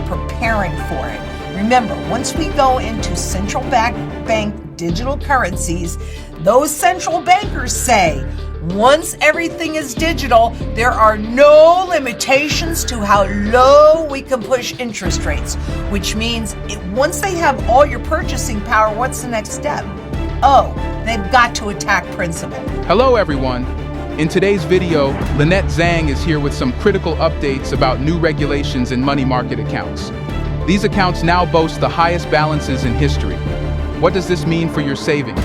are preparing for it. Remember, once we go into central bank digital currencies, those central bankers say, once everything is digital, there are no limitations to how low we can push interest rates, which means once they have all your purchasing power, what's the next step? Oh, they've got to attack principal. Hello, everyone. In today's video, Lynettte Zang is here with some critical updates about new regulations in money market accounts. These accounts now boast the highest balances in history. What does this mean for your savings?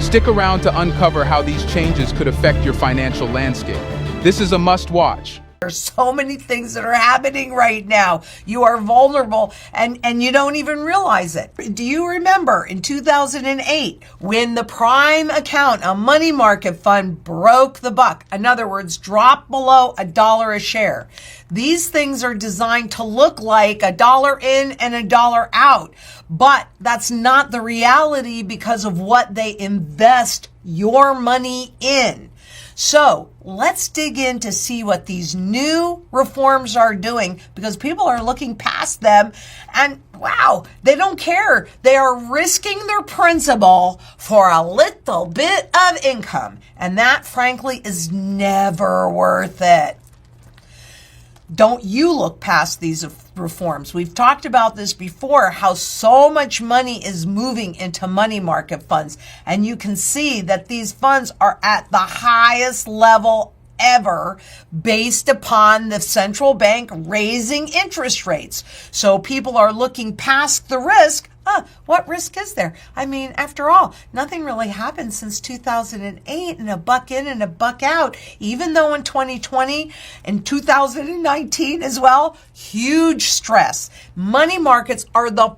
Stick around to uncover how these changes could affect your financial landscape. This is a must-watch. There's so many things that are happening right now. You are vulnerable and you don't even realize it. Do you remember in 2008 when the prime account, a money market fund, broke the buck? In other words, dropped below $1 a share. These things are designed to look like $1 in and $1 out, but that's not the reality because of what they invest your money in. So let's dig in to see what these new reforms are doing, because people are looking past them and wow, they don't care. They are risking their principal for a little bit of income. And that, frankly, is never worth it. Don't you look past these reforms. We've talked about this before, how so much money is moving into money market funds. And you can see that these funds are at the highest level ever based upon the central bank raising interest rates. So people are looking past the risk. What risk is there? I mean, after all, nothing really happened since 2008 and a buck in and a buck out, even though in 2020 and 2019 as well, huge stress. Money markets are the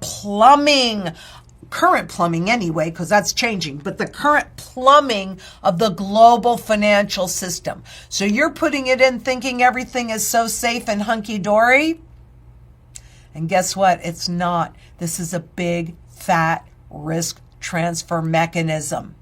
current plumbing anyway, because that's changing, but the current plumbing of the global financial system. So you're putting it in thinking everything is so safe and hunky-dory. And guess what? It's not. This is a big, fat risk transfer mechanism.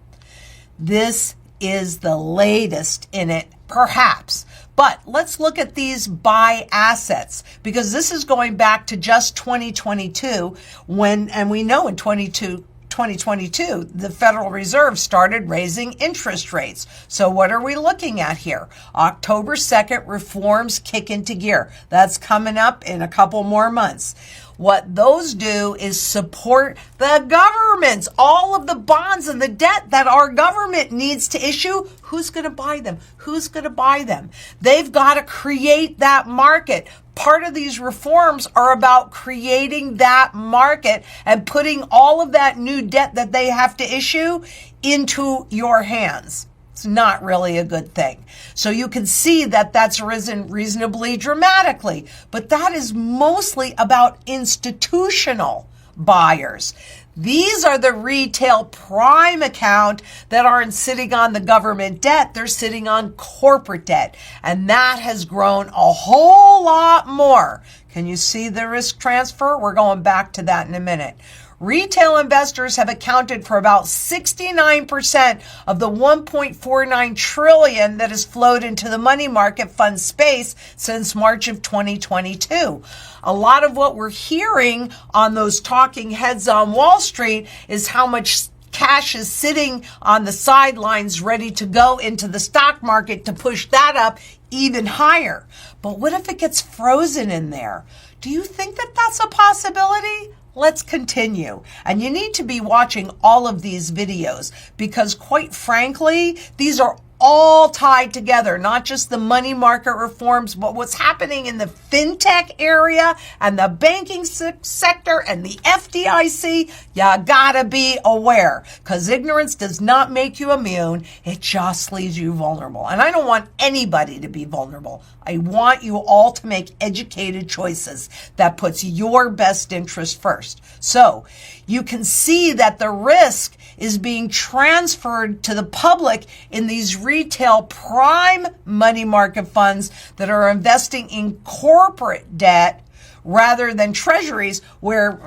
This is the latest in it, perhaps. But let's look at these buy assets, because this is going back to just 2022 and we know in 2022, the Federal Reserve started raising interest rates. So what are we looking at here? October 2nd, reforms kick into gear. That's coming up in a couple more months. What those do is support the governments, all of the bonds and the debt that our government needs to issue. Who's going to buy them? Who's going to buy them? They've got to create that market. Part of these reforms are about creating that market and putting all of that new debt that they have to issue into your hands. It's not really a good thing. So you can see that that's risen reasonably dramatically, but that is mostly about institutional buyers. These are the retail prime account that aren't sitting on the government debt. They're sitting on corporate debt. And that has grown a whole lot more. Can you see the risk transfer? We're going back to that in a minute. Retail investors have accounted for about 69% of the $1.49 trillion that has flowed into the money market fund space since March of 2022. A lot of what we're hearing on those talking heads on Wall Street is how much cash is sitting on the sidelines ready to go into the stock market to push that up even higher. But what if it gets frozen in there? Do you think that that's a possibility? Let's continue. And you need to be watching all of these videos because, quite frankly, these are all tied together, not just the money market reforms, but what's happening in the fintech area and the banking sector and the FDIC. You gotta be aware, because ignorance does not make you immune. It just leaves you vulnerable. And I don't want anybody to be vulnerable. I want you all to make educated choices that puts your best interest first. So you can see that the risk is being transferred to the public in these retail prime money market funds that are investing in corporate debt rather than treasuries where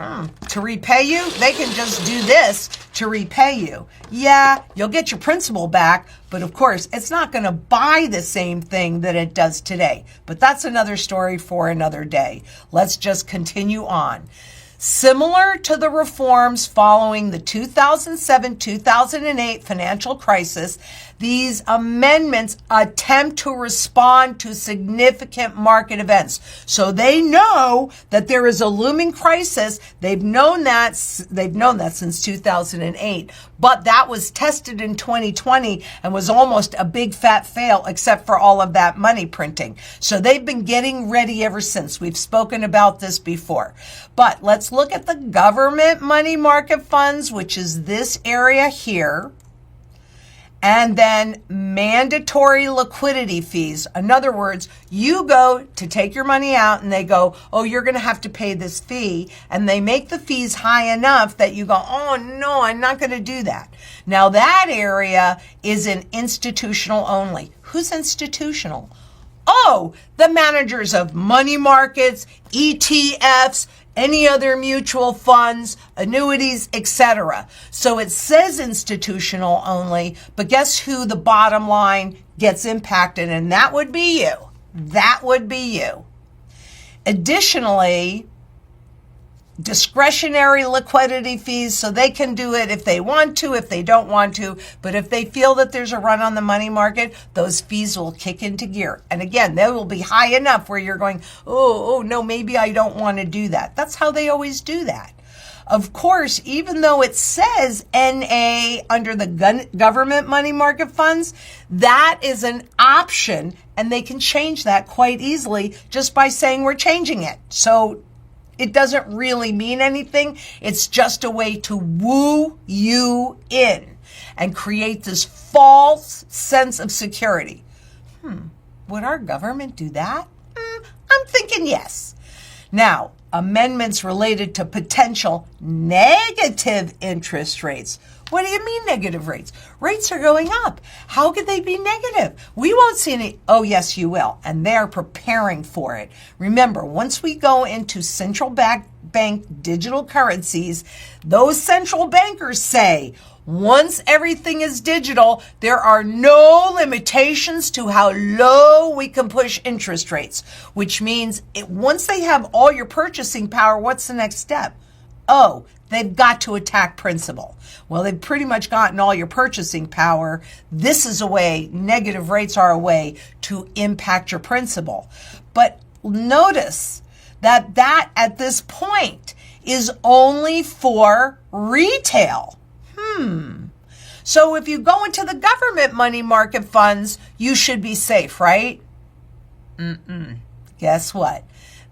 to repay you, they can just do this to repay you. Yeah, you'll get your principal back, but of course, it's not going to buy the same thing that it does today. But that's another story for another day. Let's just continue on. Similar to the reforms following the 2007-2008 financial crisis, these amendments attempt to respond to significant market events. So they know that there is a looming crisis. They've known that since 2008, but that was tested in 2020 and was almost a big fat fail except for all of that money printing. So they've been getting ready ever since. We've spoken about this before. But let's look at the government money market funds, which is this area here. And then mandatory liquidity fees. In other words, you go to take your money out and they go, oh, you're going to have to pay this fee. And they make the fees high enough that you go, oh, no, I'm not going to do that. Now, that area is an institutional only. Who's institutional? Oh, the managers of money markets, ETFs, any other mutual funds, annuities, etc. So it says institutional only, but guess who the bottom line gets impacted? And that would be you. That would be you. Additionally, discretionary liquidity fees, so they can do it if they want to, if they don't want to, but if they feel that there's a run on the money market, those fees will kick into gear. And again, they will be high enough where you're going, oh no, maybe I don't want to do that. That's how they always do that. Of course, even though it says NA under the government money market funds, that is an option, and they can change that quite easily just by saying we're changing it. So it doesn't really mean anything. It's just a way to woo you in and create this false sense of security. Would our government do that? I'm thinking yes. Now, amendments related to potential negative interest rates. What do you mean negative rates? Rates are going up. How could they be negative? We won't see any. Oh, yes, you will. And they're preparing for it. Remember, once we go into central bank digital currencies, those central bankers say, once everything is digital, there are no limitations to how low we can push interest rates, which means once they have all your purchasing power, what's the next step? Oh, they've got to attack principal. Well, they've pretty much gotten all your purchasing power. This is a way, negative rates are a way to impact your principal. But notice that at this point is only for retail. So if you go into the government money market funds, you should be safe, right? Guess what?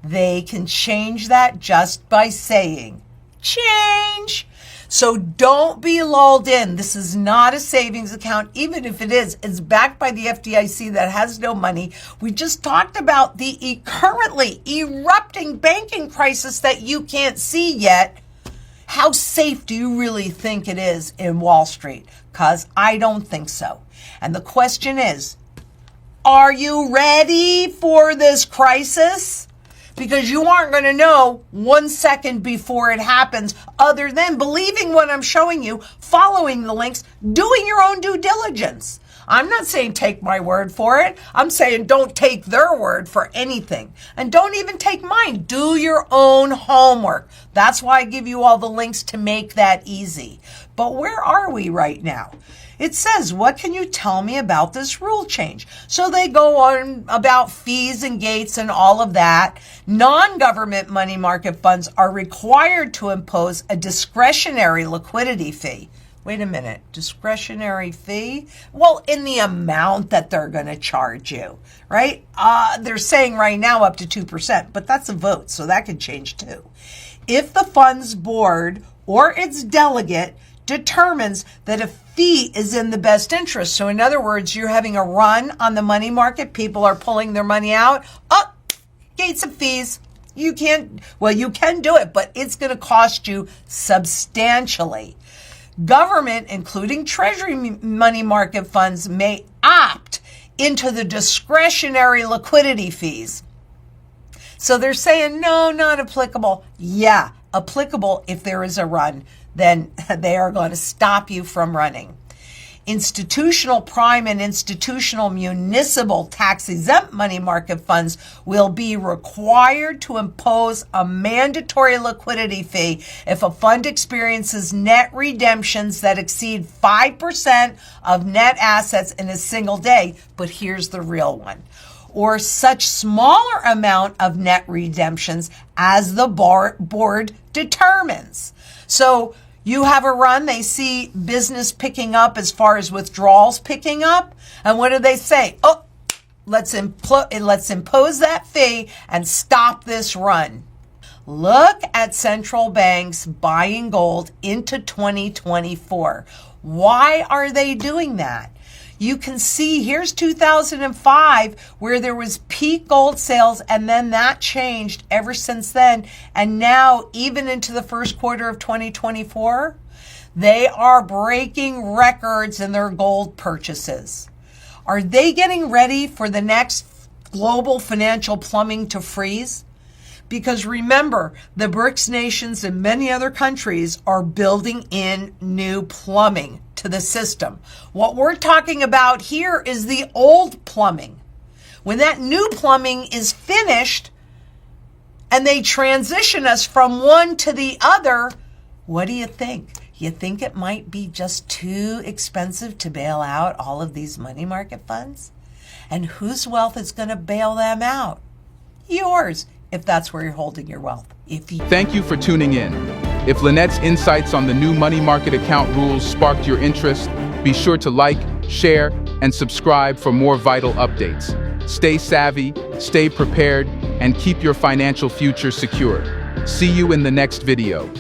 They can change that just by saying, change. So don't be lulled in. This is not a savings account. Even if it is, it's backed by the FDIC that has no money. We just talked about the currently erupting banking crisis that you can't see yet. How safe do you really think it is in Wall Street? Because I don't think so. And the question is, are you ready for this crisis? Because you aren't going to know 1 second before it happens, other than believing what I'm showing you, following the links, doing your own due diligence. I'm not saying take my word for it. I'm saying don't take their word for anything. And don't even take mine. Do your own homework. That's why I give you all the links to make that easy. But where are we right now? It says, what can you tell me about this rule change? So they go on about fees and gates and all of that. Non-government money market funds are required to impose a discretionary liquidity fee. Wait a minute, discretionary fee? Well, in the amount that they're going to charge you, right? They're saying right now up to 2%, but that's a vote, so that could change too. If the fund's board or its delegate determines that a fee is in the best interest, so in other words, you're having a run on the money market, people are pulling their money out, gates of fees. You can do it, but it's going to cost you substantially. Government, including Treasury money market funds, may opt into the discretionary liquidity fees. So they're saying, no, not applicable. Yeah, applicable if there is a run. Then they are going to stop you from running. Institutional prime and institutional municipal tax-exempt money market funds will be required to impose a mandatory liquidity fee if a fund experiences net redemptions that exceed 5% of net assets in a single day. But here's the real one. Or such smaller amount of net redemptions as the board determines. So you have a run, they see business picking up as far as withdrawals picking up. And what do they say? Oh, let's impose that fee and stop this run. Look at central banks buying gold into 2024. Why are they doing that? You can see here's 2005 where there was peak gold sales, and then that changed ever since then. And now even into the first quarter of 2024, they are breaking records in their gold purchases. Are they getting ready for the next global financial plumbing to freeze? Because remember, the BRICS nations and many other countries are building in new plumbing to the system. What we're talking about here is the old plumbing. When that new plumbing is finished and they transition us from one to the other, what do you think? You think it might be just too expensive to bail out all of these money market funds? And whose wealth is going to bail them out? Yours, if that's where you're holding your wealth. Thank you for tuning in. If Lynette's insights on the new money market account rules sparked your interest, be sure to like, share, and subscribe for more vital updates. Stay savvy, stay prepared, and keep your financial future secure. See you in the next video.